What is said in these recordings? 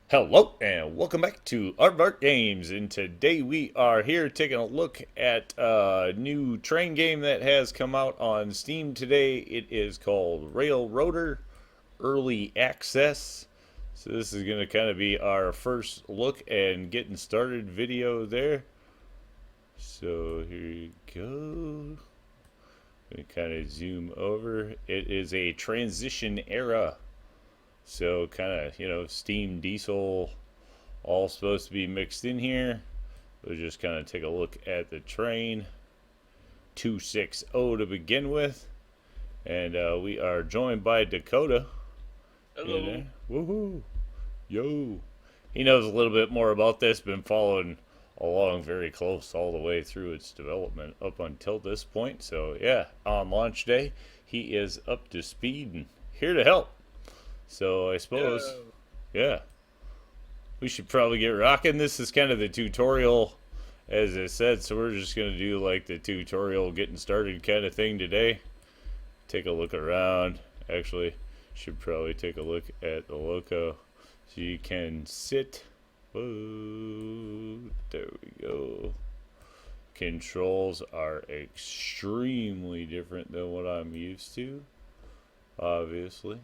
Hello and welcome back to Aardvark Games, and today we are here taking a look at a new train game that has come out on Steam today. It is called Railroader Early Access. So this is going to kind of be our first look and getting started video there. So here you go. We kind of zoom over. It is a transition era. So kind of, steam diesel all supposed to be mixed in here. We'll just kind of take a look at the train 260 to begin with. And we are joined by Dakota. Hello. Woohoo! Yo! He knows a little bit more about this, been following along very close all the way through its development up until this point. So, yeah, on launch day, he is up to speed and here to help. So, I suppose, Yo. yeah, we should probably get rocking. This is kind of the tutorial, as I said, so we're just going to do like the tutorial getting started kind of thing today. Take a look around. Actually, should probably take a look at the loco so you can sit. Whoa, there we go. Controls are extremely different than what I'm used to, obviously.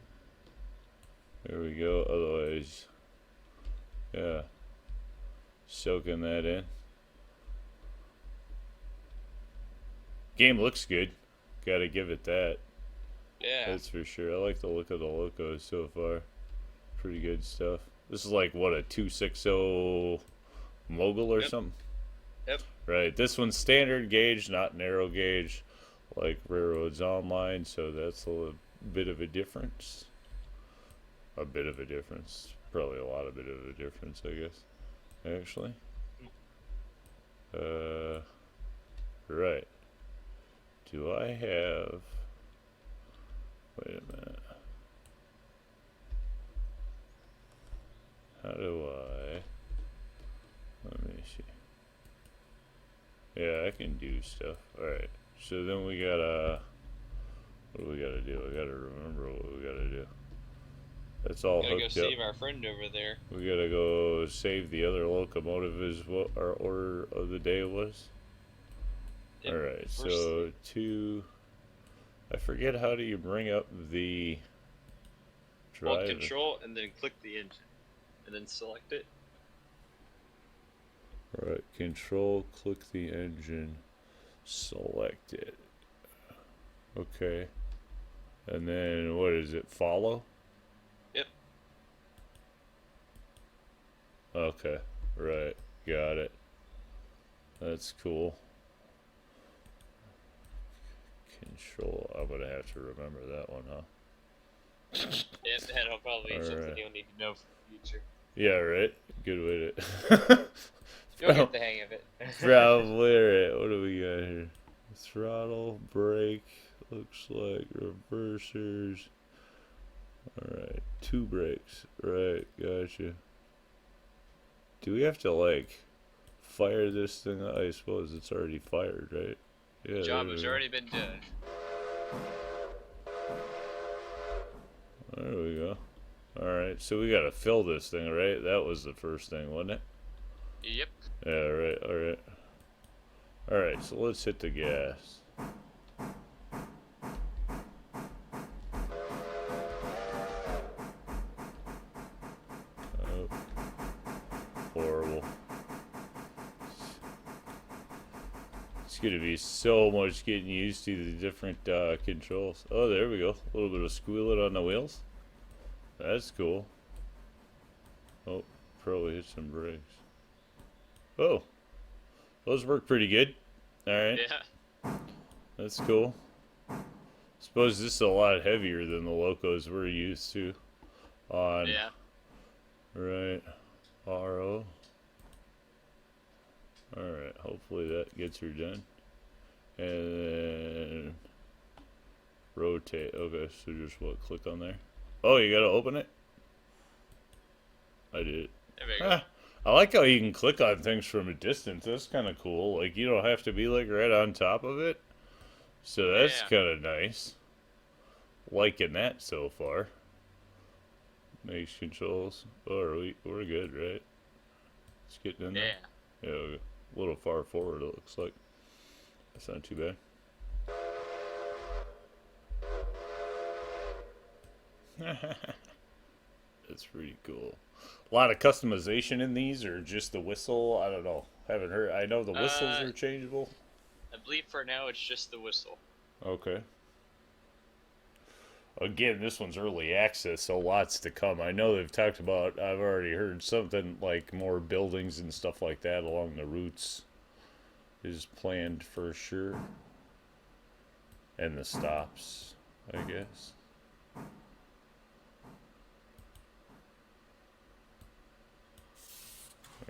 There we go. Otherwise, yeah, soaking that in. Game looks good. Gotta give it that. Yeah. That's for sure. I like the look of the locos so far. Pretty good stuff. This is like what, a 260 mogul or Yep. something? Yep. Right. This one's standard gauge, not narrow gauge like Railroads Online, so that's a little bit of a difference. A bit of a difference. Probably a lot of bit of a difference, I guess. Actually. Right. Do I have. Wait a minute. How do I. Let me see. Yeah, I can do stuff. Alright. So then we gotta. What do we gotta do? I gotta remember what we gotta do. That's all Gotta go hooked up. save our friend over there. We gotta go save the other locomotive, is what our order of the day was. Yep. Alright, First, so two. I forget how do you bring up the hold drive. control and then click the engine. And then select it. Alright, control, click the engine, select it. Okay. And then what is it? Follow? Yep. Okay. Right. Got it. That's cool. Control. I'm gonna have to remember that one, huh? Yeah, that'll probably be something Alright. you'll need to know for the future. Yeah, right. Good way to. You'll get the hang of it. Probably right. What do we got here? Throttle, brake. Looks like reversers. Alright, two brakes. Right, gotcha. Do we have to, like, fire this thing? I suppose it's already fired, right? The Yeah, job there we has go. already been done. There we go. Alright, so we gotta fill this thing, right? That was the first thing, wasn't it? Yep. Yeah, right, alright. Alright, so let's hit the gas. Oh, horrible. It's gonna be so much getting used to the different controls. Oh, there we go. A little bit of squealing on the wheels. That's cool. Oh, probably hit some brakes. Oh, those work pretty good. Alright, Yeah. that's cool. Suppose this is a lot heavier than the locos we're used to on, Yeah. right, RO. Alright, hopefully that gets her done. And then rotate. Okay, so just what? Click on there. Oh, you gotta open it? I did. There we go. Ah, I like how you can click on things from a distance. That's kind of cool. Like, you don't have to be, like, right on top of it. So that's Yeah. kind of nice. Liking that so far. Makes controls. Oh, we're good, right? It's getting in there. Yeah. Yeah, we're a little far forward. It looks like. That's not too bad. That's pretty cool. A lot of customization in these, or just the whistle? I don't know. Haven't heard. I know the whistles are changeable. I believe for now it's just the whistle. Okay. Again, this one's early access, so lots to come. I know they've talked about. I've already heard something like more buildings and stuff like that along the routes is planned for sure, and the stops, I guess.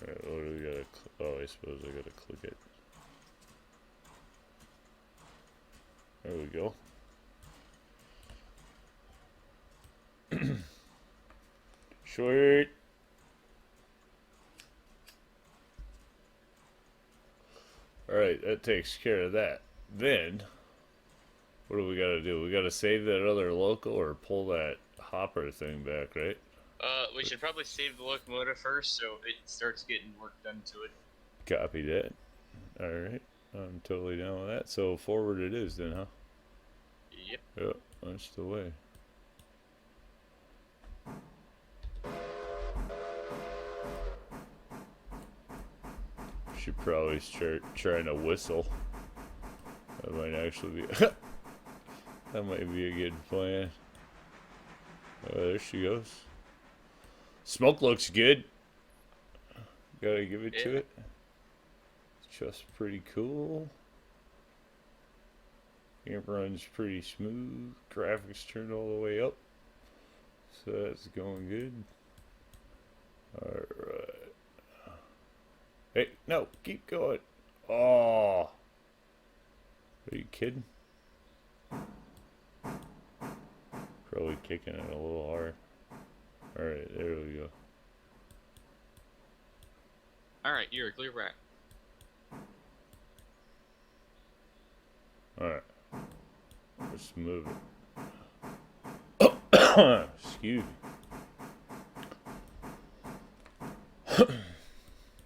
Alright, what do we gotta... Oh, I suppose I gotta click it. There we go. Sweet. Alright, that takes care of that. Then, what do we gotta do? We gotta save that other local or pull that hopper thing back, right? We should probably save the locomotive first so it starts getting work done to it. Copy that. Alright, I'm totally down with that. So forward it is then, huh? Yep. Yep, that's the way. Should probably start trying to whistle. That might actually be... that might be a good plan. Oh, there she goes. Smoke looks good. Gotta give it to it. Just pretty cool. Game runs pretty smooth. Graphics turned all the way up. So that's going good. Alright. Hey, no, keep going. Oh. Are you kidding? Probably kicking it a little hard. Alright, there we go. Alright, you're a clear back. Alright. Let's move it. Excuse me.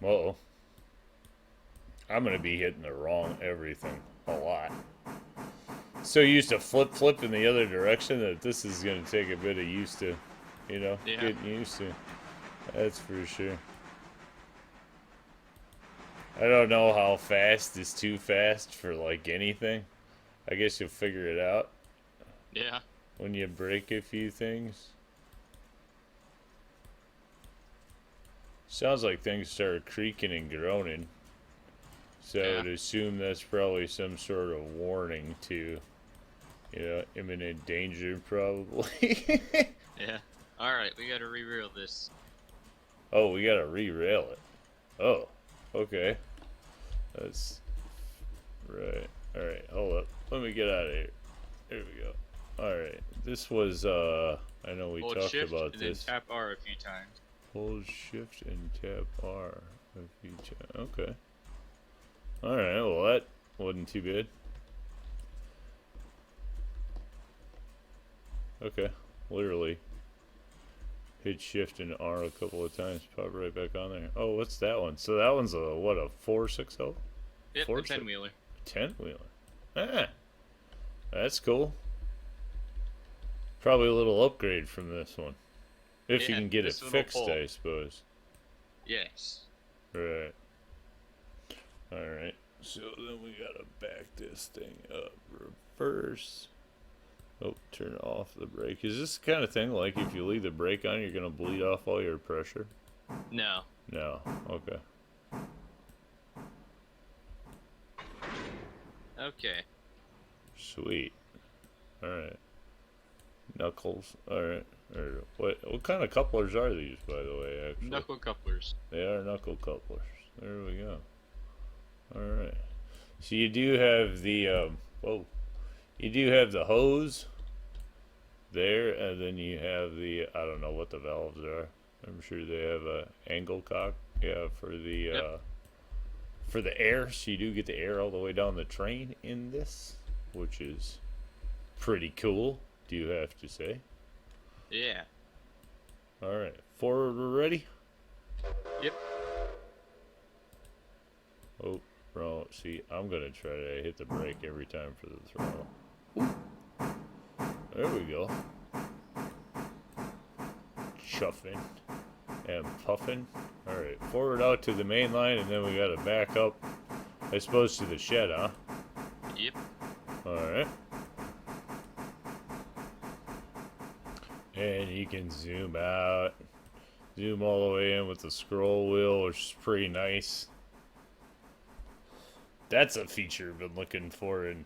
Uh-oh. I'm gonna be hitting the wrong everything a lot. So used to flip in the other direction that this is gonna take a bit of used to, you know, getting used to. That's for sure. I don't know how fast is too fast for like anything. I guess you'll figure it out. Yeah. When you break a few things. Sounds like things start creaking and groaning. So I would assume that's probably some sort of warning to, you know, imminent danger probably. Yeah. Alright, we gotta re-rail this. Oh, we gotta re-rail it. Oh, okay. That's right. Alright, hold up. Let me get out of here. There we go. Alright. This was, I know we talked about this. Hold shift and then tap R a few times. Hold shift and tap R a few times. Okay. Alright, well that wasn't too bad. Okay. Literally. Hit shift and R a couple of times. Pop right back on there. Oh, what's that one? So that one's a, what, a 460? Yep, a 10-wheeler. 10-wheeler. Ah. That's cool. Probably a little upgrade from this one. If you can get it fixed, I suppose. Yes. Right. Alright. So then we gotta back this thing up. Reverse. Oh, turn off the brake. Is this the kind of thing like if you leave the brake on, you're gonna bleed off all your pressure? No. No. Okay. Okay. Sweet. Alright. Knuckles. Alright. What kind of couplers are these, by the way, actually? Knuckle couplers. They are knuckle couplers. There we go. Alright. So you do have the, whoa. You do have the hose there, and then you have the, I don't know what the valves are. I'm sure they have a angle cock, yeah, for the, for the air. So you do get the air all the way down the train in this, which is pretty cool, do you have to say? Yeah. Alright, forward, we're ready? Yep. Oh, bro, see, I'm gonna try to hit the brake every time for the throttle. Ooh. There we go. Chuffing and puffing. Alright, forward out to the main line, and then we gotta back up, I suppose, to the shed, huh? Yep. Alright. And you can zoom out, zoom all the way in with the scroll wheel, which is pretty nice. That's a feature I've been looking for in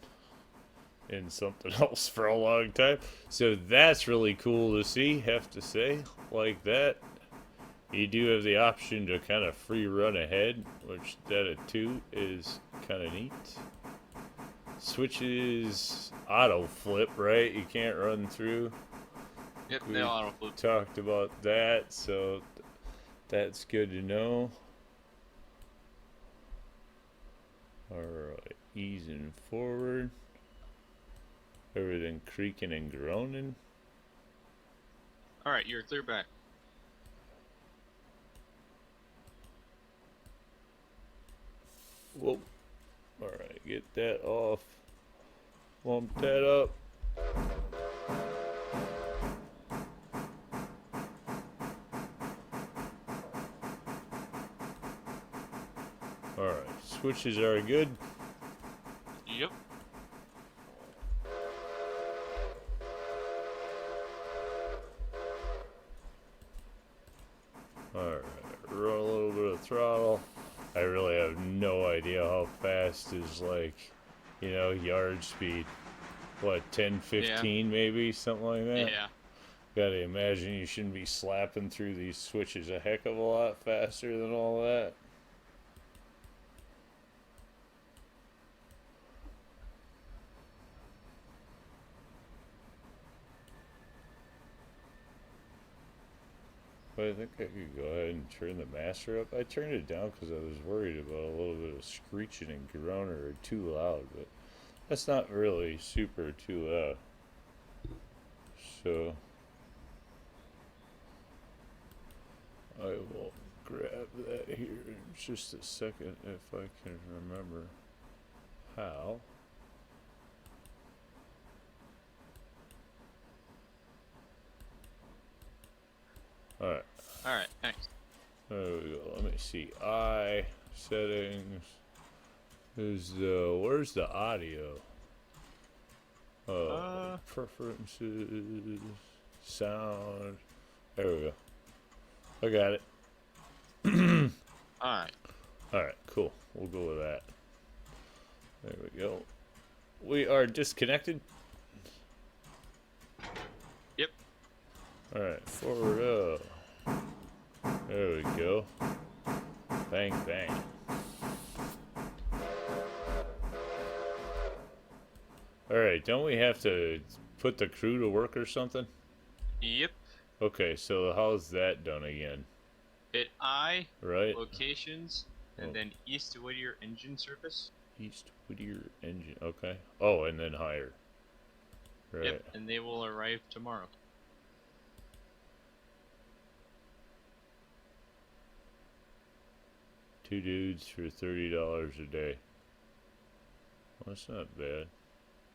something else for a long time. So that's really cool to see, have to say. Like that. You do have the option to kind of free run ahead, which that at 2 is kind of neat. Switches auto flip, right? You can't run through. Yep, We they auto flip. talked about that, so that's good to know. Alright, easing forward. Everything creaking and groaning. Alright, you're clear back. Whoa. Alright, get that off. Bump that up. Alright, switches are good. Yep. Alright, run a little bit of throttle. I really have no idea how fast is, like, you know, yard speed. What, 10, 15 maybe? Something like that? Yeah. Gotta imagine you shouldn't be slapping through these switches a heck of a lot faster than all that. But I think I could go ahead and turn the master up. I turned it down because I was worried about a little bit of screeching and groaning or too loud, but that's not really super too loud. So I will grab that here in just a second if I can remember how. Alright. Alright, thanks. There we go. Let me see. I settings. Where's the audio? Preferences. Sound. There we go. I got it. Alright. Alright, cool. We'll go with that. There we go. We are disconnected. Yep. Alright, forward up. There we go. Bang, bang. Alright, don't we have to put the crew to work or something? Yep. Okay, so how's that done again? Hit I, Right? locations, and Oh. then East Whittier engine service. East Whittier engine. Okay. Oh, and then higher. Right. Yep, and they will arrive tomorrow. Two dudes for $30 a day. Well, that's not bad.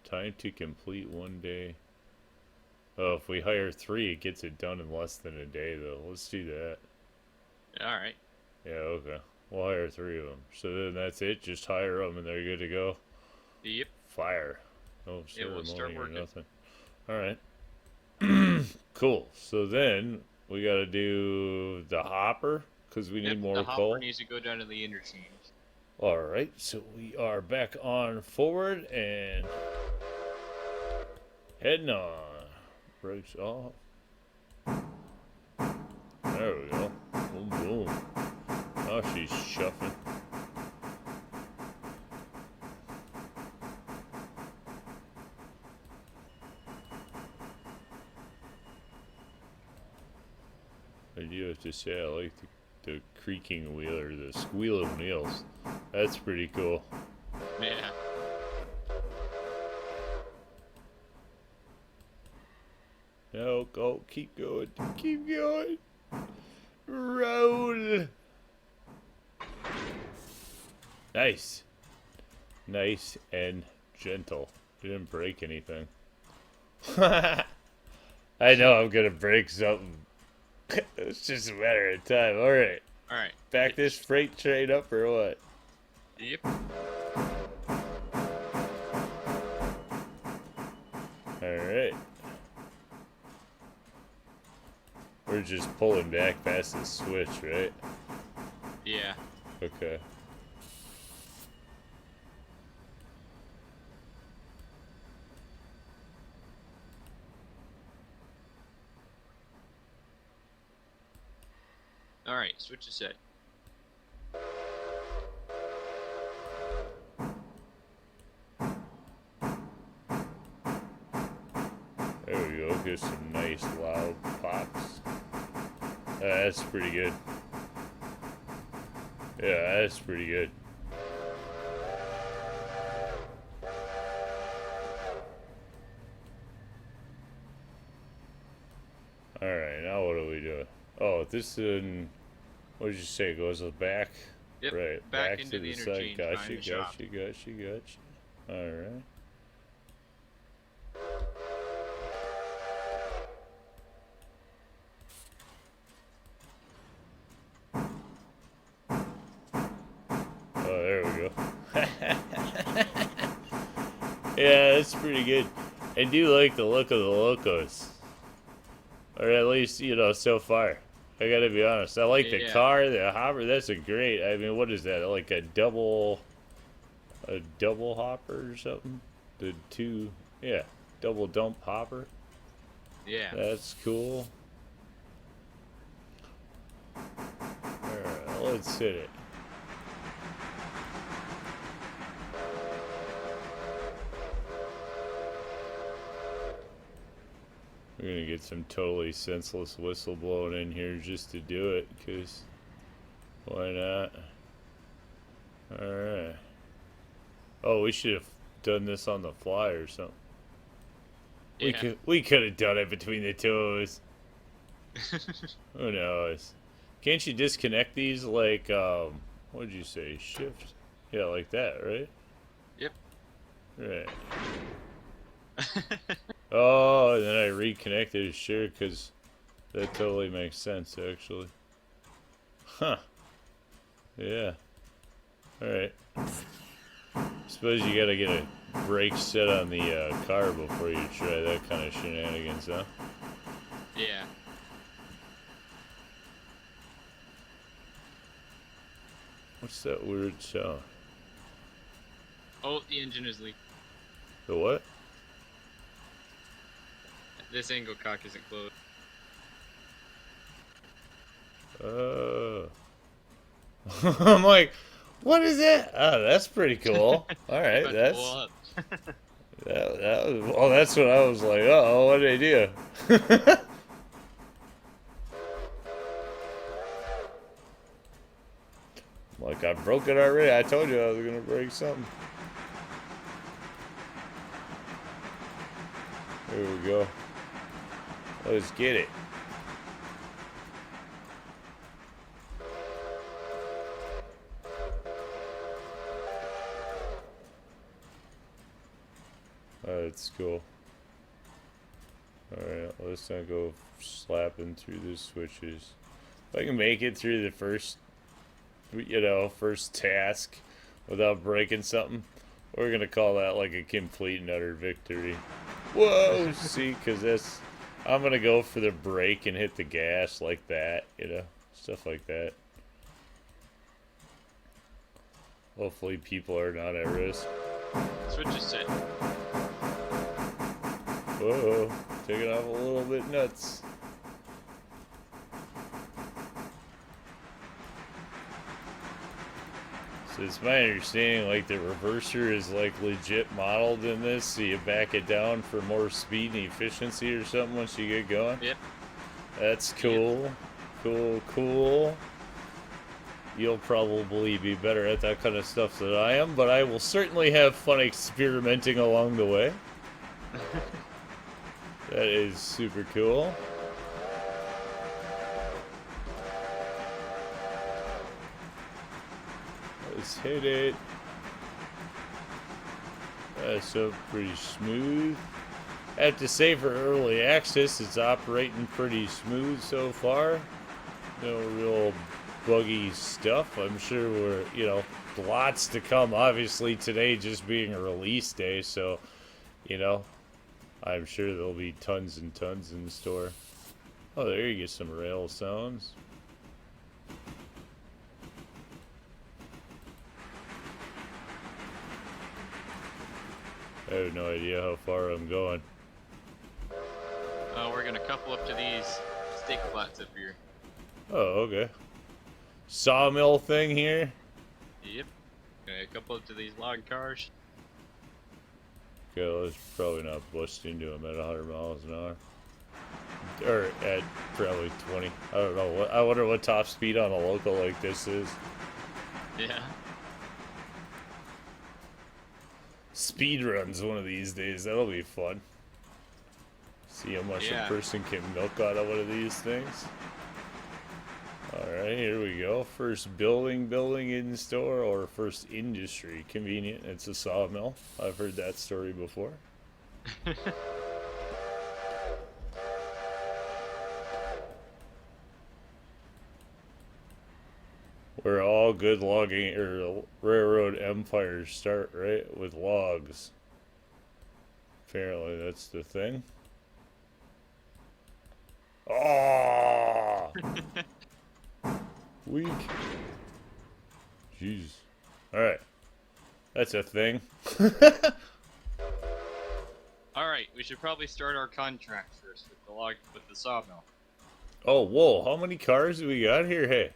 Time to complete 1 day. Oh, if we hire 3, it gets it done in less than a day, though. Let's do that. Alright. Yeah, okay. We'll hire 3 of them. So then that's it. Just hire them and they're good to go. Yep. Fire. No Yeah, we'll start ceremony or working. nothing. Alright. Cool. So then we got to do the hopper because we need Yep, more the coal. hopper needs to go down to the interchange. Alright, so we are back on forward and heading on. Brakes off. There we go. Boom, boom. Now she's shuffling. I do have to say, I like the creaking wheel or the squeal of wheels. That's pretty cool. Yeah. No, go. Keep going. Keep going. Roll. Nice. Nice and gentle. Didn't break anything. I know I'm gonna break something. It's just a matter of time. Alright. Alright. Back this freight train up or what? Yep. Alright. We're just pulling back past the switch, right? Yeah. Okay. Alright, switch is set. There we go. Get some nice loud pops. That's pretty good. Yeah, that's pretty good. Alright, now what are we doing? Oh, this in... What did you say? It goes back? Yep. Right. Back into to the side. interchange behind Gotcha, the shop. gotcha. Alright. Oh, there we go. Yeah, that's pretty good. I do like the look of the locos. Or at least, you know, so far. I gotta be honest. I like the Yeah. car, the hopper. That's a great. I mean, what is that? Like a double hopper or something? The two, yeah, double dump hopper. Yeah. That's cool. Alright, let's hit it. We're gonna get some totally senseless whistle blowing in here just to do it, cause why not? Alright. Oh, we should have done this on the fly or something. Yeah. We could have done it between the two of us. Who knows? Can't you disconnect these like what did you say? Shift? Yeah, like that, right? Yep. Right. Oh, and then I reconnected, sure, because that totally makes sense, actually. Huh. Yeah. Alright. Suppose you gotta get a brake set on the car before you try that kind of shenanigans, huh? Yeah. What's that weird sound? Oh, the engine is leaking. The what? This angle cock isn't closed. I'm like, what is that? Oh, that's pretty cool. All right, About to that's blow up. that was, well, that's what I was like. Oh, what did I do? Like, I broke it already. I told you I was gonna break something. There we go. Let's get it. That's cool. Alright, let's not go slapping through the switches. If I can make it through the first, you know, first task without breaking something, we're gonna call that like a complete and utter victory. Whoa, see, because that's, I'm gonna go for the brake and hit the gas like that, you know, stuff like that. Hopefully people are not at risk. Switch is set. Whoa, taking off a little bit nuts. So it's my understanding like the reverser is like legit modeled in this, so you back it down for more speed and efficiency or something once you get going. Yep. That's cool. Cool. You'll probably be better at that kind of stuff than I am, but I will certainly have fun experimenting along the way. That is super cool. Let's hit it. That's so pretty smooth. I have to say, for early access, it's operating pretty smooth so far. No real buggy stuff. I'm sure we're, lots to come. Obviously, today just being a release day, so, I'm sure there'll be tons and tons in store. Oh, there you get some rail sounds. I have no idea how far I'm going. We're gonna couple up to these steak flats up here. Oh, okay. Sawmill thing here? Yep. Gonna couple up to these log cars. Okay, let's probably not bust into them at 100 miles an hour. Or at probably 20. I don't know. I wonder what top speed on a local like this is. Yeah. Speed runs one of these days. That'll be fun. See how much a person can milk out of one of these things. Alright, here we go. First building in store, or first industry. Convenient. It's a sawmill. I've heard that story before. Where all good logging or railroad empires start, right? With logs. Apparently that's the thing. Oh! Weak. Jeez. Alright. That's a thing. Alright, we should probably start our contract first with the sawmill. Oh, whoa. How many cars do we got here? Hey.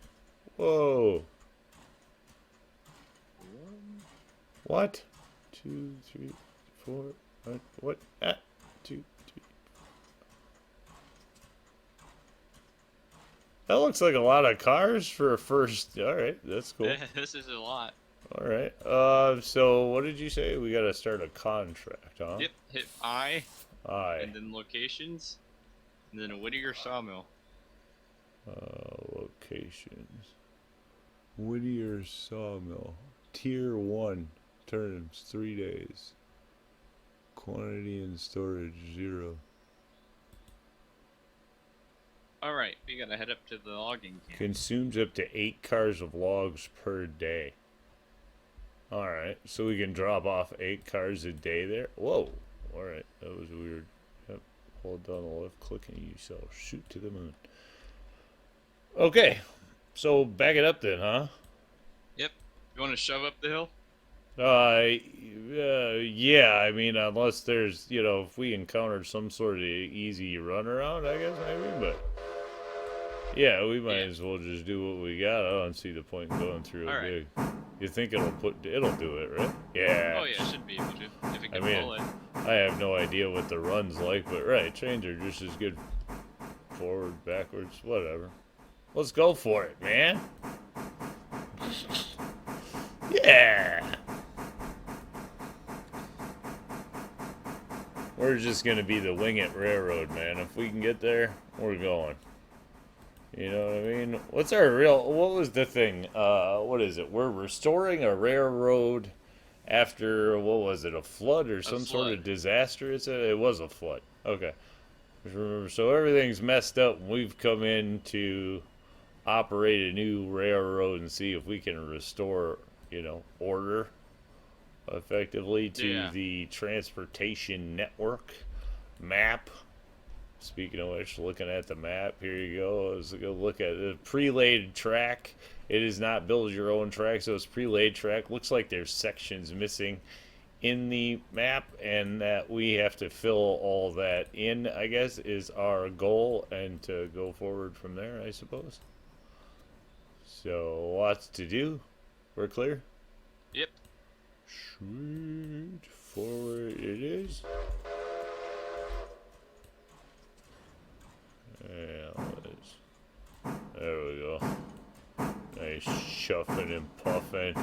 Whoa. What? 2, 3, 4. What? 2, 3. That looks like a lot of cars for a first. All right, that's cool. This is a lot. All right. So what did you say? We got to start a contract, huh? Yep. Hit I. And then locations. And then a Whittier sawmill. Locations. Whittier sawmill. Tier 1. Terms 3 days. Quantity and storage 0. Alright, we gotta head up to the logging camp. Consumes up to 8 cars of logs per day. Alright, so we can drop off 8 cars a day there? Whoa! Alright, that was weird. Yep, hold down the left click and you shall shoot to the moon. Okay, so back it up then, huh? Yep. You wanna shove up the hill? Yeah, I mean, unless there's, if we encounter some sort of easy runaround, I guess, maybe, but yeah, we might as well just do what we got. I don't see the point in going through a big. You think it'll do it, right? Yeah. Oh yeah, it should be able to, if it can pull it. I have no idea what the run's like, but right, trains are just as good forward, backwards, whatever. Let's go for it, man. Yeah. We're just gonna be the Wing It Railroad, man. If we can get there, we're going. You know what I mean? What was the thing? What is it? We're restoring a railroad after, what was it, a flood or some sort of disaster? It was a flood. Okay. Remember, so everything's messed up, and we've come in to operate a new railroad and see if we can restore, order effectively to the transportation network map. Speaking of which, looking at the map, here you go. Let's go look at the pre-laid track. It is not build your own track, so it's pre-laid track. Looks like there's sections missing in the map, and that we have to fill all that in, I guess, is our goal, and to go forward from there, I suppose. So, lots to do. We're clear? Yep. Sweet. Forward it is. There we go. Nice shuffling and puffing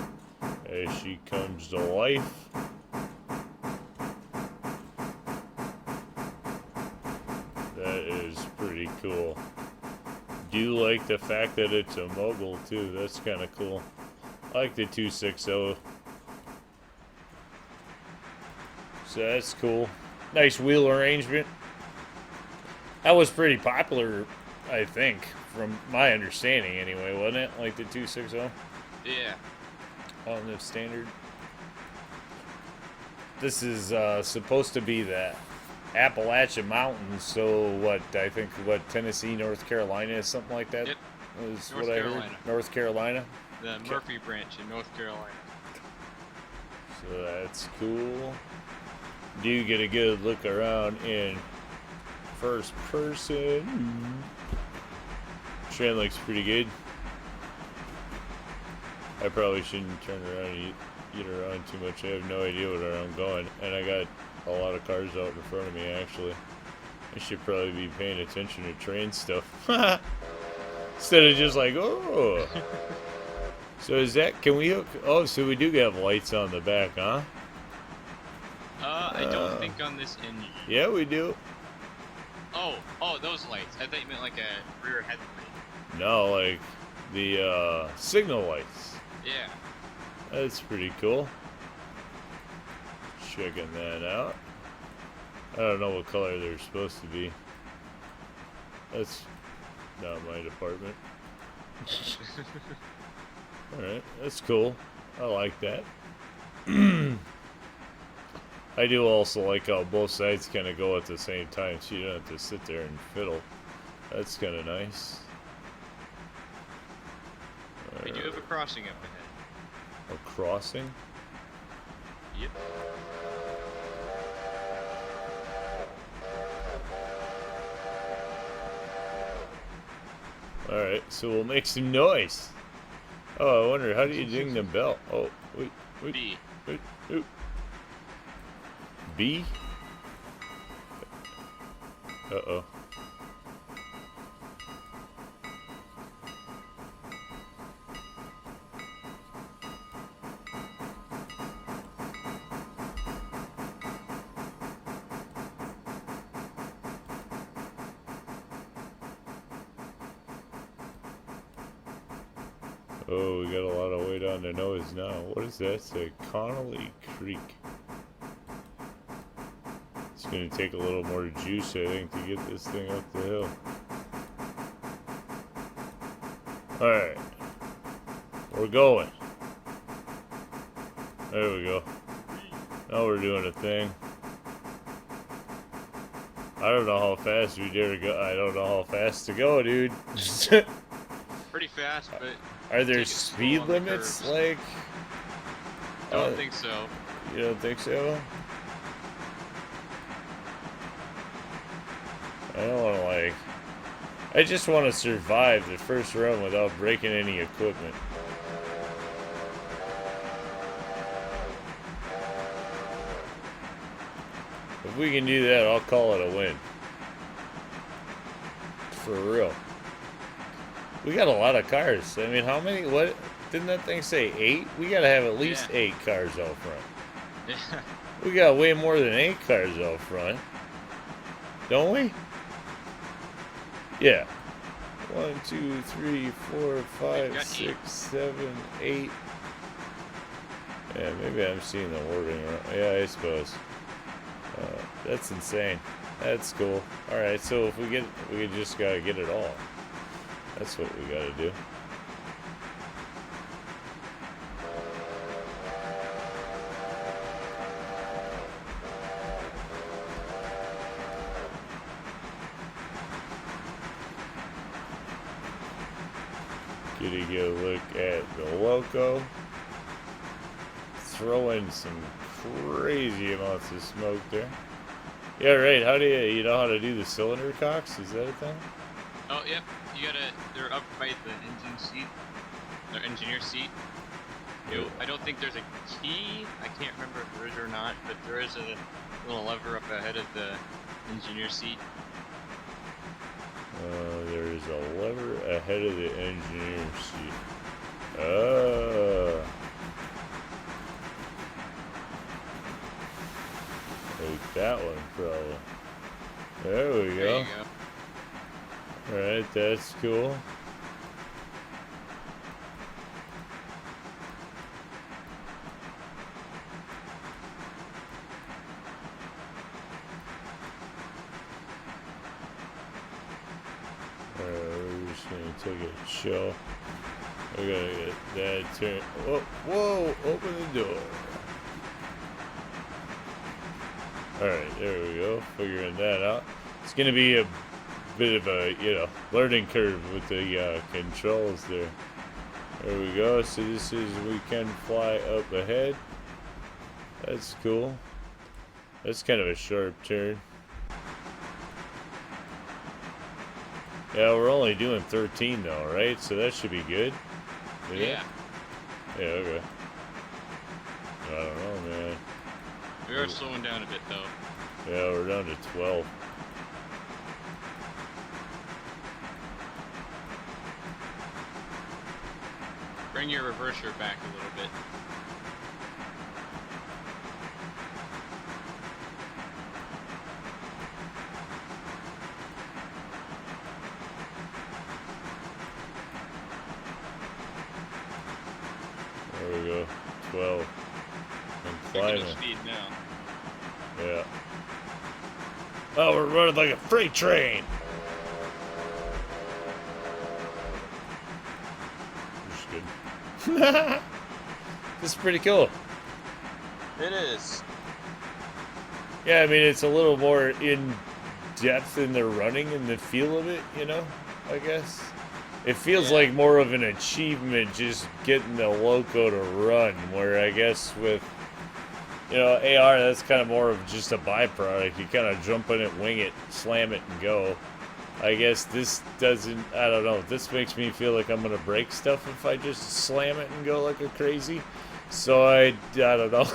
as she comes to life. That is pretty cool. Do like the fact that it's a mogul too. That's kind of cool. I like the 260. So that's cool. Nice wheel arrangement. That was pretty popular, I think, from my understanding anyway, wasn't it? Like the 260 Yeah. on the standard. This is supposed to be the Appalachian Mountains, so what, I think, Tennessee, North Carolina is something like that? Yep. Is North what I Carolina. heard. North Carolina. The Murphy branch in North Carolina. So that's cool. Do you get a good look around in first person? Train looks pretty good. I probably shouldn't turn around and eat around too much. I have no idea where I'm going, and I got a lot of cars out in front of me. Actually, I should probably be paying attention to train stuff instead of just like, oh. So is that? Can we hook? Oh, so we do have lights on the back, huh? I don't think on this engine. Yeah, we do. Oh, those lights. I thought you meant like a rear headlight. No, like the signal lights. Yeah. That's pretty cool. Checking that out. I don't know what color they're supposed to be. That's not my department. Alright, that's cool. I like that. I do also like how both sides kind of go at the same time, so you don't have to sit there and fiddle. That's kind of nice. We do have a crossing up ahead. A crossing? Yep. Alright, so we'll make some noise. Oh, I wonder, how do you ding the bell? Oh, wait. B. Wait. B? Uh-oh. Oh, we got a lot of weight on the nose now. What is that say? Connolly Creek. It's gonna take a little more juice, I think, to get this thing up the hill. Alright. We're going. There we go. Now we're doing a thing. I don't know how fast we dare to go. I don't know how fast to go, dude. Pretty fast, but Are there take it slow speed on the limits? curves. Like, don't think so. you don't think so? I don't want to, like, I just want to survive the first run without breaking any equipment. If we can do that, I'll call it a win. For real. We got a lot of cars. I mean, how many? What? Didn't that thing say 8? We gotta have at least 8 cars out front. Yeah. We got way more than 8 cars out front. Don't we? Yeah. 1, 2, 3, 4, 5, 6, 7, 8. Yeah, maybe I'm seeing the wording wrong. Yeah, I suppose. That's insane. That's cool. Alright, so if we just gotta get it all. That's what we gotta do. Get a good look at the loco. Throwing some crazy amounts of smoke there. Yeah, right. How do you know how to do the cylinder cocks? Is that a thing? Oh, yep. They're up by the engine seat. Their engineer seat. I don't think there's a key. I can't remember if there is or not, but there is a little lever up ahead of the engineer seat. There's a lever ahead of the engineer seat. Like that one, probably. There we There go. you go. Alright, that's cool. We're just gonna take a chill. We gotta get that turn. Oh, whoa! Open the door. Alright, there we go. Figuring that out. It's gonna be a bit of a, learning curve with the controls there. There we go. So this is, we can fly up ahead. That's cool. That's kind of a sharp turn. Yeah, we're only doing 13 though, right? So that should be good. Yeah. Yeah, okay. I don't know, man. We are slowing down a bit though. Yeah, we're down to 12. Bring your reverser back a little bit. There we go. 12. I'm Picking climbing. up speed now. Yeah. Oh, we're running like a freight train. Which is good. This is pretty cool. It is. Yeah, I mean, it's a little more in depth in the running and the feel of it, I guess. It feels like more of an achievement just getting the loco to run, where I guess with, AR, that's kind of more of just a byproduct. You kind of jump in it, wing it, slam it, and go. I guess this doesn't, I don't know, this makes me feel like I'm going to break stuff if I just slam it and go like a crazy. So I don't know.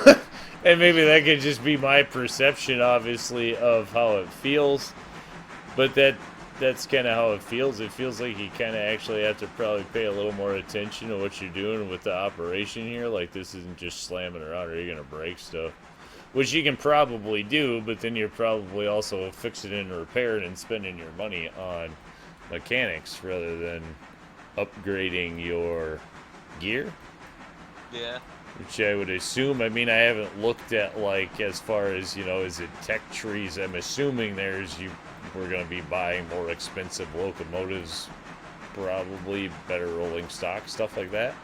And maybe that could just be my perception, obviously, of how it feels. But that's kind of how it feels. It feels like you kind of actually have to probably pay a little more attention to what you're doing with the operation here. Like, this isn't just slamming around or you're going to break stuff. Which you can probably do, but then you're probably also fixing and repairing and spending your money on mechanics rather than upgrading your gear. Yeah. Which I would assume, I mean, I haven't looked at, like, as far as, is it tech trees? I'm assuming we're going to be buying more expensive locomotives, probably better rolling stock, stuff like that,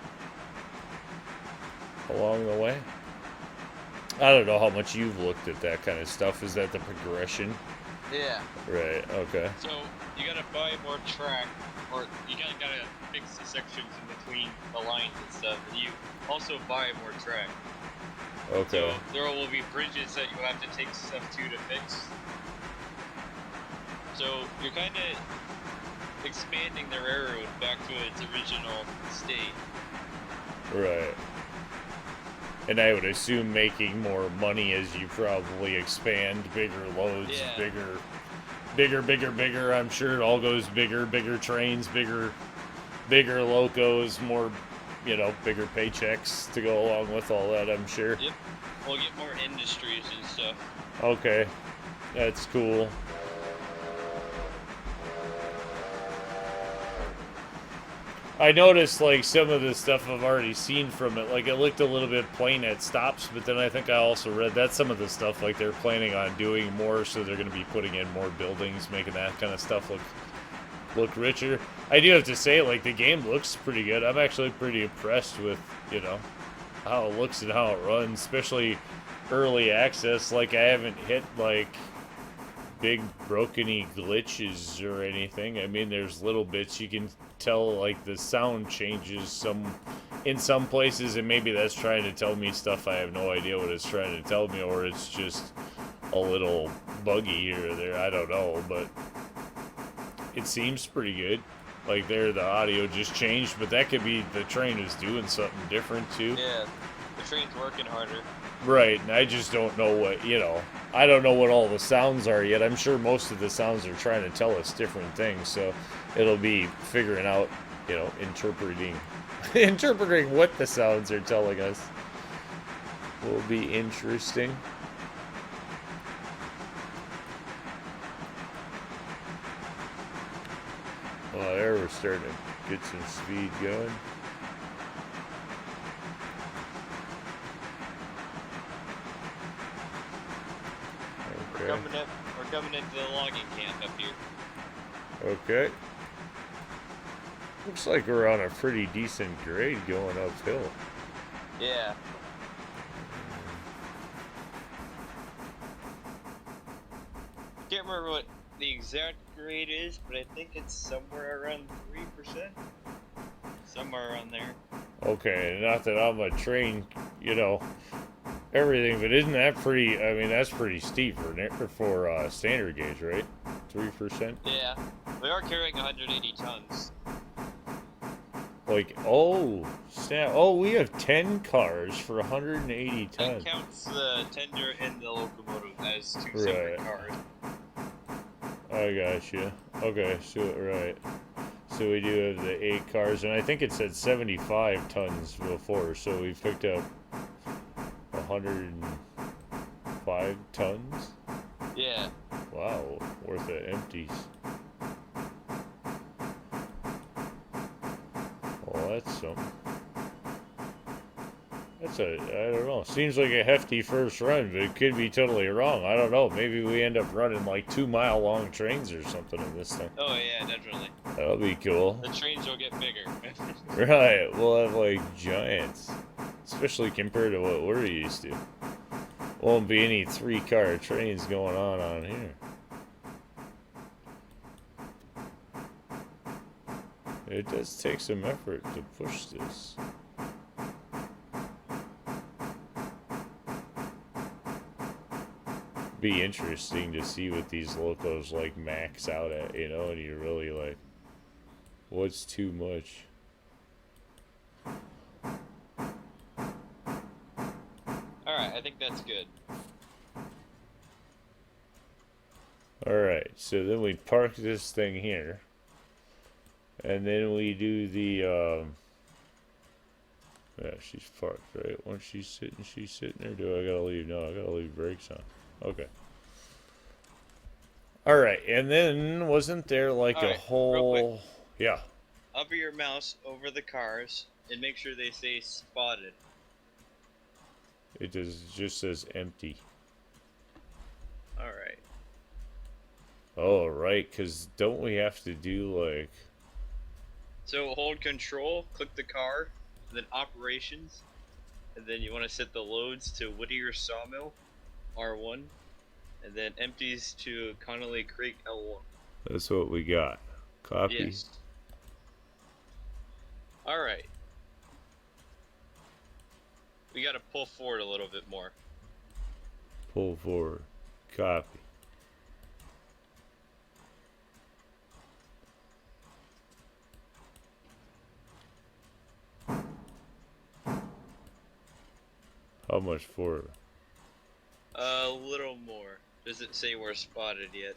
along the way. I don't know how much you've looked at that kind of stuff. Is that the progression? Yeah. Right, okay. So you gotta buy more track, or you gotta fix the sections in between the lines and stuff, and you also buy more track. Okay. So there will be bridges that you have to take stuff to fix. So you're kind of expanding the railroad back to its original state. Right. And I would assume making more money as you probably expand, bigger loads, bigger. I'm sure it all goes bigger trains, bigger locos, more, bigger paychecks to go along with all that, I'm sure. Yep. We'll get more industries and stuff. Okay. That's cool. I noticed, like, some of the stuff I've already seen from it. Like, it looked a little bit plain at stops, but then I think I also read that some of the stuff, like, they're planning on doing more, so they're going to be putting in more buildings, making that kind of stuff look richer. I do have to say, like, the game looks pretty good. I'm actually pretty impressed with, how it looks and how it runs, especially early access. Like, I haven't hit, like, big broken-y glitches or anything. I mean, there's little bits you can tell, like, the sound changes in some places, and maybe that's trying to tell me stuff I have no idea what it's trying to tell me, or it's just a little buggy here or there. I don't know, but it seems pretty good. Like, the audio just changed, but that could be the train is doing something different too. Yeah, the train's working harder. Right, and I just don't know what, I don't know what all the sounds are yet. I'm sure most of the sounds are trying to tell us different things, so it'll be figuring out, interpreting what the sounds are telling us. Will be interesting. Well, there we're starting to get some speed going. Okay. We're coming into the logging camp up here. Okay. Looks like we're on a pretty decent grade going uphill. Yeah. Can't remember what the exact grade is, but I think it's somewhere around 3%. Somewhere around there. Okay, not that I'm a train, everything, but isn't that pretty? I mean, that's pretty steep for standard gauge, right? 3%. Yeah, we are carrying 180 tons. Like, oh snap! Oh, we have 10 cars for 180 tons. That counts the tender and the locomotive as two separate cars. I got you. Okay, so right. So we do have the 8 cars, and I think it said 75 tons before, so we picked up 105 tons? Yeah. Wow, worth of empties. Well, that's something. I don't know, seems like a hefty first run, but it could be totally wrong. I don't know, maybe we end up running like 2-mile long trains or something in this thing. Oh yeah, definitely. That'll be cool. The trains will get bigger. Right, we'll have like giants. Especially compared to what we're used to. Won't be any 3-car trains going on here. It does take some effort to push this. Be interesting to see what these locos like max out at, and you're really like, what's too much? Alright, I think that's good. Alright, so then we park this thing here. And then we do the, yeah, she's parked, right? Once she's sitting there. Do I gotta leave? No, I gotta leave brakes on. Okay. Alright, and then wasn't there like a whole... Yeah. Hover your mouse over the cars and make sure they say spotted. It just says empty. Alright. Oh, right, because don't we have to do like... So hold control, click the car, then operations, and then you want to set the loads to Whittier Sawmill, R1, and then empties to Connolly Creek, L1. That's what we got. Copy. Yes. Alright. We gotta pull forward a little bit more. Pull forward. Copy. How much forward? A little more. Does it say we're spotted yet?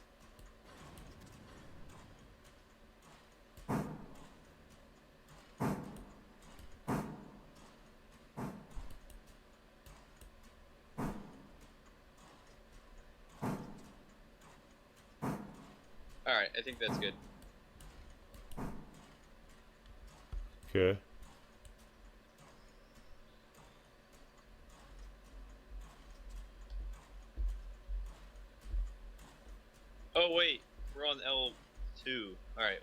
Alright, I think that's good. Okay. Oh wait, we're on L2. Alright.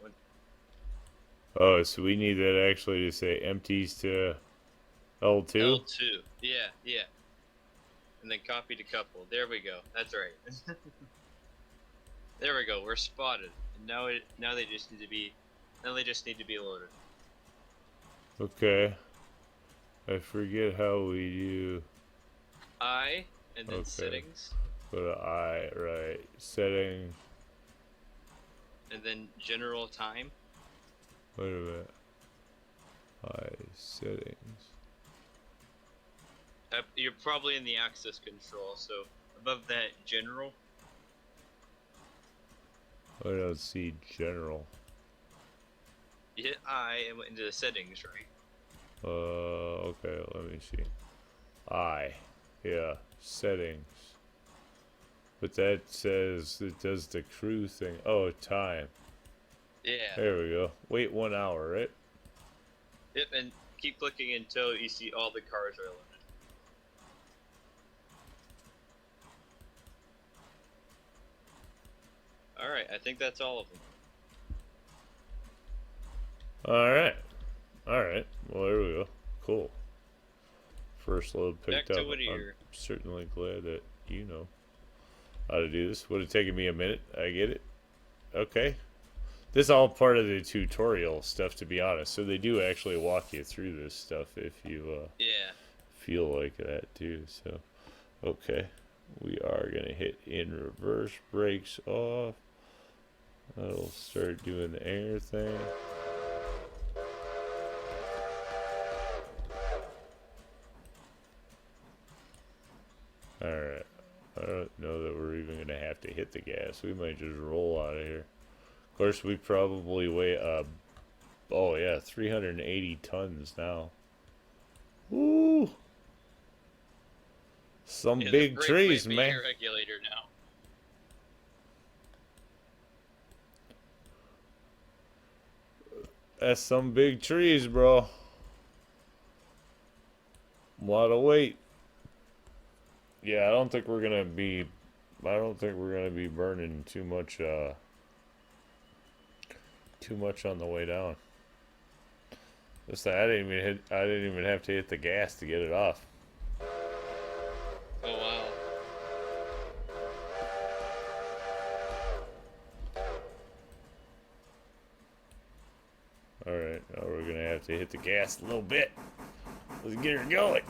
Oh, so we need that actually to say empties to L2? L2. Yeah, yeah. And then copy to couple. There we go. That's right. There we go. We're spotted. And now they just need to be loaded. Okay. I forget how we do. I and then settings. Go to I, right. Settings. And then general time. Wait a minute. I settings. You're probably in the access control, so above that, general. I don't see general. You hit I and went into the settings, right? Okay, let me see. I. Yeah, settings. But that says it does the crew thing. Oh, time. Yeah. There we go. Wait 1 hour, right? Yep, and keep clicking until you see all the cars are loaded. Alright, I think that's all of them. Alright. Alright. Well, there we go. Cool. First load picked Back to up. Whittier. I'm certainly glad that you know how to do this. Would have taken me a minute. I get it. Okay. This is all part of the tutorial stuff, to be honest. So they do actually walk you through this stuff if you Yeah. feel like that too. So, okay. We are going to hit in reverse, brakes off. That'll start doing the air thing. Alright. I don't know that we're even going to have to hit the gas. We might just roll out of here. Of course, we probably weigh, oh yeah, 380 tons now. Woo! Some Yeah, big the brake trees, might be man. your regulator now. That's some big trees, bro. A lot of weight. Yeah, I don't think we're gonna be burning too much on the way down. Listen, I didn't even have to hit the gas to get it off. Oh wow. Alright, now we're gonna have to hit the gas a little bit. Let's get her going.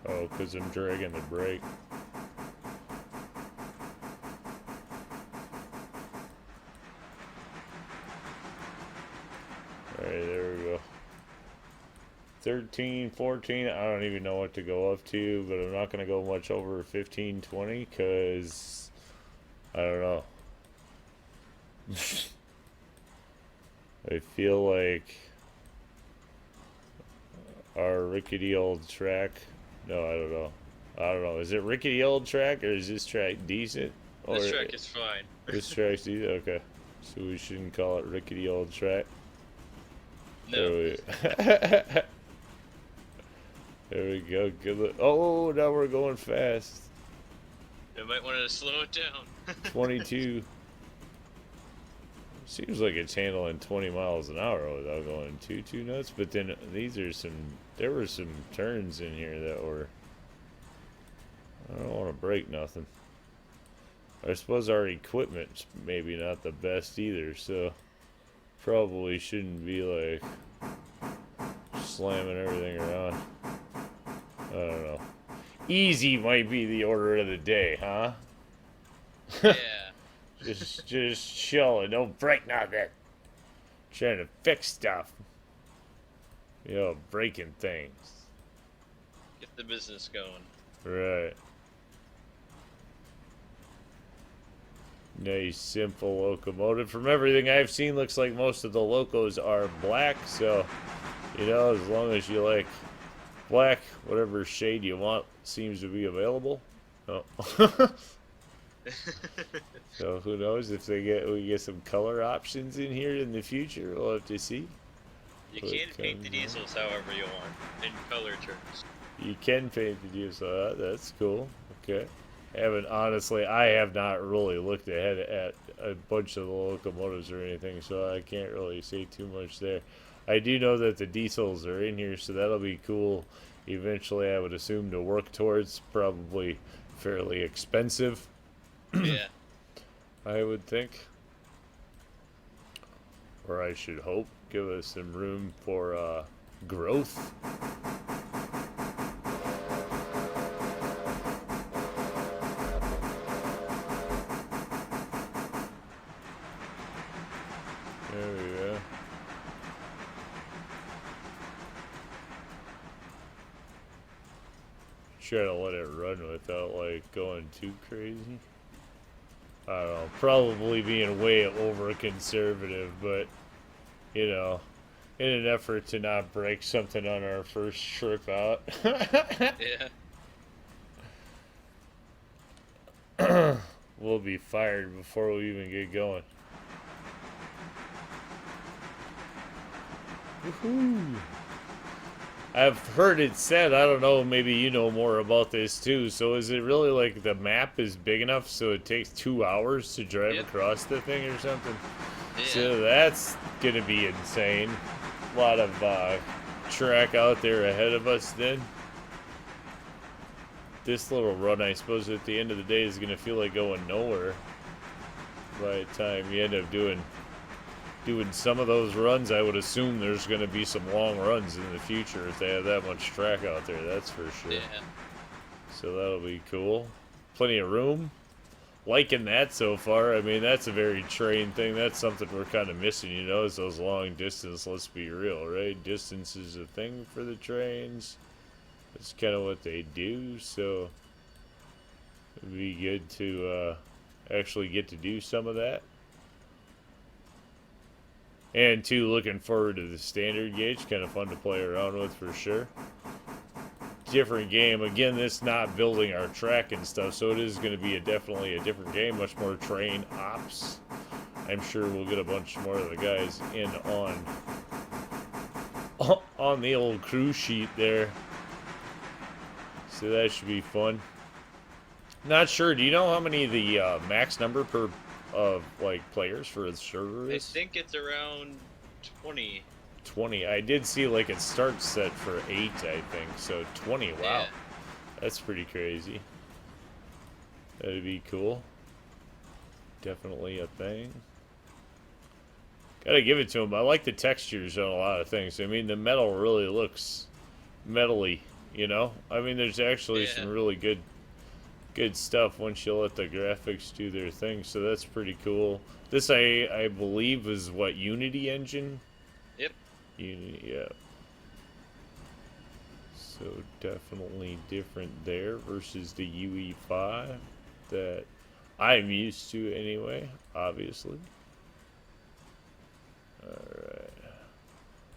Oh, because I'm dragging the brake. Alright, there we go. 13, 14, I don't even know what to go up to, but I'm not going to go much over 15, 20, because I don't know. I feel like our rickety old track, no, I don't know. I don't know. Is it rickety old track, or is this track decent? Or This track is fine. this track's decent? Okay. So we shouldn't call it rickety old track. No. There we go. Good look. Oh, now we're going fast. You might want to slow it down. 22. Seems like it's handling 20 miles an hour without going too nuts. But then there were some turns in here that were, I don't want to break nothing. I suppose our equipment's maybe not the best either, so probably shouldn't be like slamming everything around. I don't know. Easy might be the order of the day, huh? Yeah. Just chill and don't break nothing. Trying to fix stuff. You know, breaking things. Get the business going. Right. Nice, simple locomotive. From everything I've seen, looks like most of the locos are black, so, you know, as long as you like black, whatever shade you want seems to be available. Oh. So who knows if we get some color options in here in the future? We'll have to see. You can paint the diesels however you want, in color terms. You can paint the diesel. That's cool. Okay. I have not really looked ahead at a bunch of the locomotives or anything, so I can't really say too much there. I do know that the diesels are in here, so that'll be cool. Eventually, I would assume to work towards, probably fairly expensive. Yeah. I would think. Or I should hope. Give us some room for growth. There we go. Try to let it run without like going too crazy. I don't know, probably being way over conservative, but you know, in an effort to not break something on our first trip out. Yeah. We'll be fired before we even get going. Woohoo! I've heard it said, I don't know, maybe you know more about this too. So is it really like the map is big enough so it takes 2 hours to drive across the thing or something? Yeah. So that's gonna be insane. A lot of track out there ahead of us then. This little run, I suppose, at the end of the day is gonna feel like going nowhere by the time you end up doing some of those runs. I would assume there's going to be some long runs in the future if they have that much track out there, that's for sure. Yeah. So that'll be cool. Plenty of room. Liking that so far. I mean, that's a very train thing. That's something we're kind of missing, you know, is those long distance, let's be real, right? Distance is a thing for the trains. That's kind of what they do, so it'd be good to actually get to do some of that. And two, looking forward to the standard gauge. Kind of fun to play around with for sure. Different game. Again, this not building our track and stuff, so it is going to be definitely a different game. Much more train ops. I'm sure we'll get a bunch more of the guys in on the old crew sheet there. So that should be fun. Not sure. Do you know how many the max number per of like players for the server is? I think it's around 20. 20. I did see like it starts set for 8, I think. So 20. Wow. Yeah. That's pretty crazy. That'd be cool. Definitely a thing. Gotta give it to him. I like the textures on a lot of things. I mean, the metal really looks metally, you know? I mean, there's actually some really good stuff once you let the graphics do their thing, so that's pretty cool. This I believe is what, Unity engine? Yep. Unity, yeah. So definitely different there versus the UE5 that I'm used to anyway, obviously. Alright.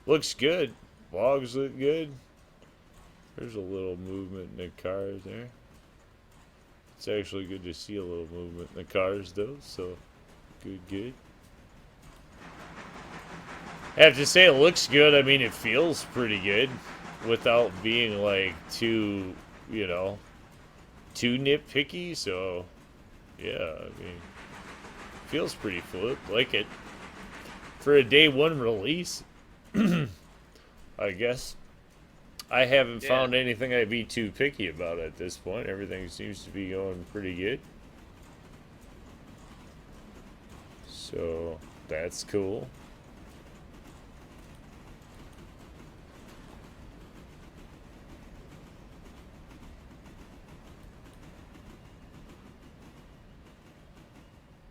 Looks good. Logs look good. There's a little movement in the cars there. It's actually good to see a little movement in the cars, though, so good. I have to say it looks good. I mean, it feels pretty good without being, like, too, you know, too nitpicky, so, yeah, I mean, feels pretty fluid. Like it. For a day one release, I guess. I haven't found anything I'd be too picky about at this point. Everything seems to be going pretty good. So, that's cool.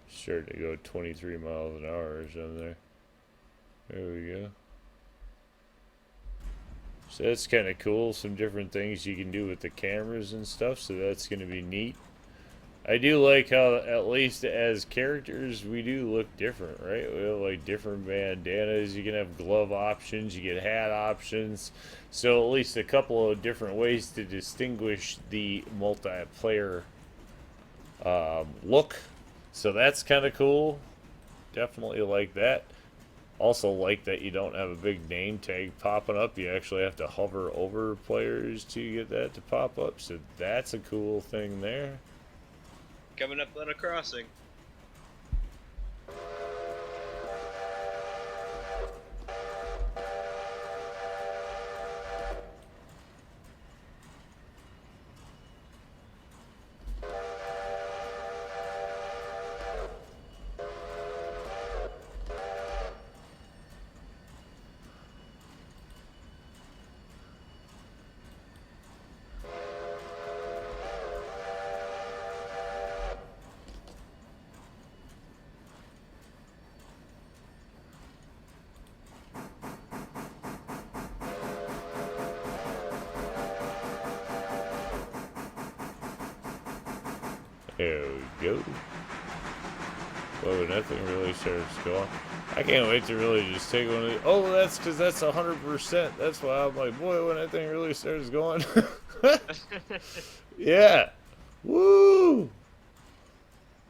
Starting to go 23 miles an hour or something there. There we go. So that's kind of cool. Some different things you can do with the cameras and stuff. So that's going to be neat. I do like how, at least as characters, we do look different, right? We have like different bandanas. You can have glove options. You get hat options. So at least a couple of different ways to distinguish the multiplayer look. So that's kind of cool. Definitely like that. Also like that you don't have a big name tag popping up. You actually have to hover over players to get that to pop up. So that's a cool thing there. Coming up on a crossing. There we go. Whoa, nothing really starts going. I can't wait to really just take one of these. Oh, that's because that's 100%. That's why I'm like, boy, when that thing really starts going. Yeah. Woo!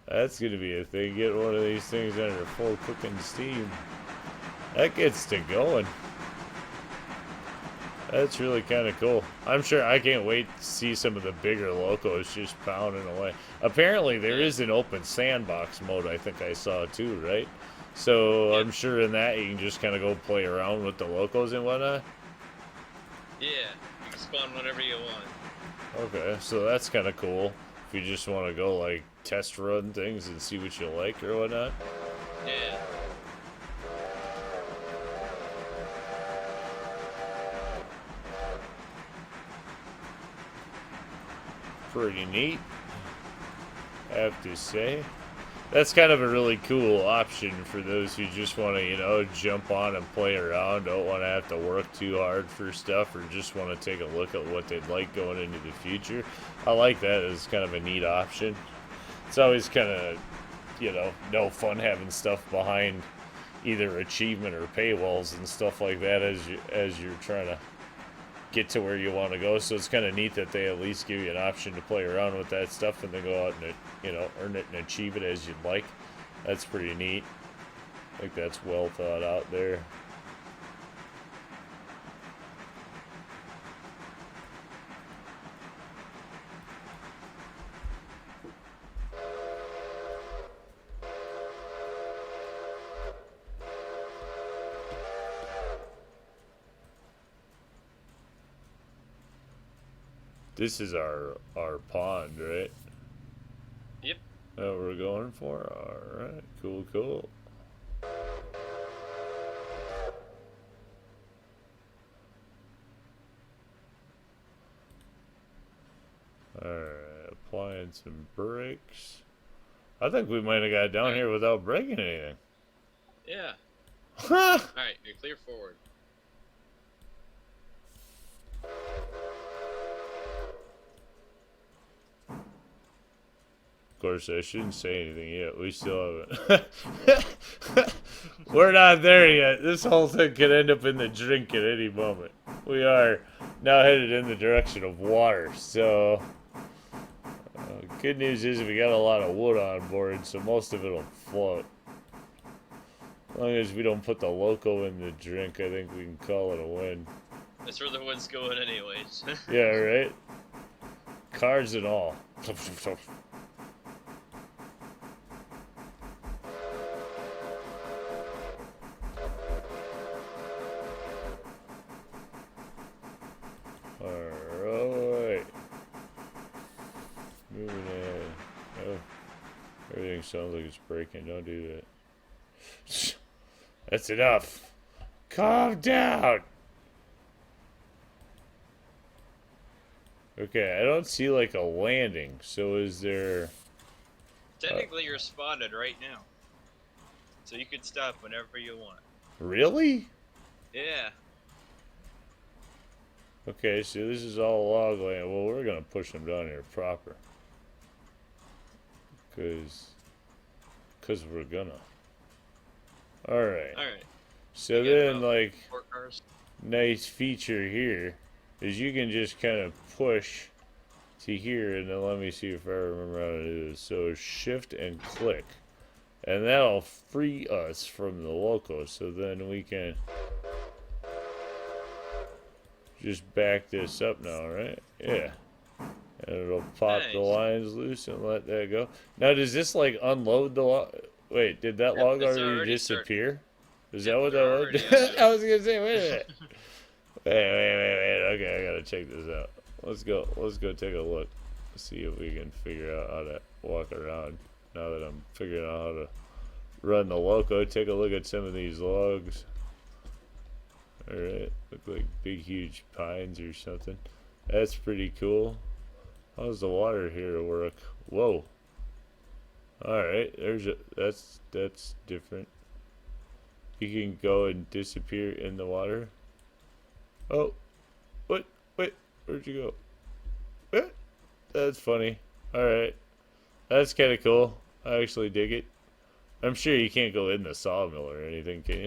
That's gonna be a thing. Get one of these things under full cooking steam. That gets to going. That's really kind of cool. I'm sure I can't wait to see some of the bigger locos just pounding away. Apparently, there is an open sandbox mode, I think I saw too, right? So Yep. I'm sure in that you can just kind of go play around with the locos and whatnot. Yeah, you can spawn whatever you want. Okay, so that's kind of cool. If you just want to go like test run things and see what you like or whatnot. Yeah. Pretty neat, I have to say. That's kind of a really cool option for those who just want to, jump on and play around, don't want to have to work too hard for stuff, or just want to take a look at what they'd like going into the future. I like that as kind of a neat option. It's always kind of, no fun having stuff behind either achievement or paywalls and stuff like that as you're trying to get to where you want to go. So it's kind of neat that they at least give you an option to play around with that stuff and then go out and earn it and achieve it as you'd like. That's pretty neat. I think that's well thought out there. This is our pond, right? Yep. That we're going for? Alright, cool. Alright, applying some brakes. I think we might have got down here without breaking anything. Yeah. Huh! Alright, you're clear forward. Of course, I shouldn't say anything yet. We still haven't. We're not there yet. This whole thing could end up in the drink at any moment. We are now headed in the direction of water, so... good news is we got a lot of wood on board, so most of it'll float. As long as we don't put the loco in the drink, I think we can call it a win. That's where the wood's going anyways. Yeah, right? Cards and all. Alright. Moving in. Oh. Everything sounds like it's breaking. Don't do that. That's enough. Calm down. Okay, I don't see like a landing. So is there... Technically, you're spotted right now. So you could stop whenever you want. Really? Yeah. Okay, so this is all log land. Well, we're gonna push them down here proper. Cause we're gonna. Alright. Alright. So You get then, about like, 4 cars. nice feature here is you can just kind of push to here, and then let me see if I remember how to do this. So shift and click, and that'll free us from the loco. So then we can just back this up now, right? Yeah. And it'll pop the Nice. lines loose and let that go. Now, does this like unload the log? Wait, did that Yep, log it's already already disappear? Is Yep, that what they're that already was? unloaded. I was gonna say, wait a minute. Wait. Okay, I gotta check this out. Let's go take a look. See if we can figure out how to walk around. Now that I'm figuring out how to run the loco, take a look at some of these logs. Alright, look like big huge pines or something. That's pretty cool. How's the water here work? Whoa. Alright, that's different. You can go and disappear in the water. Oh, wait, where'd you go? What? That's funny. Alright. That's kinda cool. I actually dig it. I'm sure you can't go in the sawmill or anything, can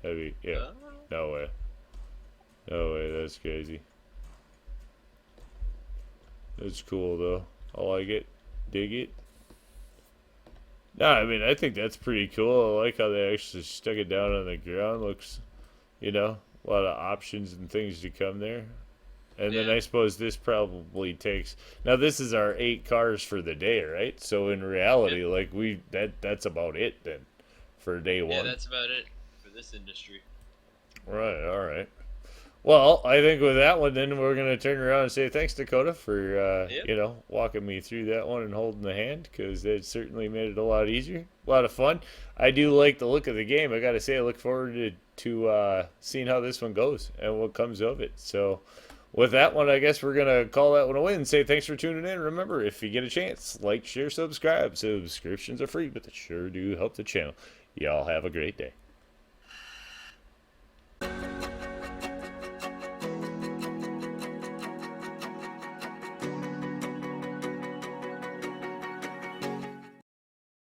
you? Yeah. Uh, No way. No way. That's crazy. That's cool though. I like it. Dig it. No, I mean I think that's pretty cool. I like how they actually stuck it down on the ground. Looks, a lot of options and things to come there. And then Yeah. I suppose this probably takes. Now this is our 8 cars for the day, right? So in reality, Yep. like that's about it then for day Yeah, one. that's about it for this industry. Right. All right. Well, I think with that one, then we're gonna turn around and say thanks, Dakota, for Yep. walking me through that one and holding the hand because it certainly made it a lot easier, a lot of fun. I do like the look of the game. I gotta say, I look forward to seeing how this one goes and what comes of it. So, with that one, I guess we're gonna call that one a win and say thanks for tuning in. Remember, if you get a chance, like, share, subscribe. Subscriptions are free, but they sure do help the channel. Y'all have a great day.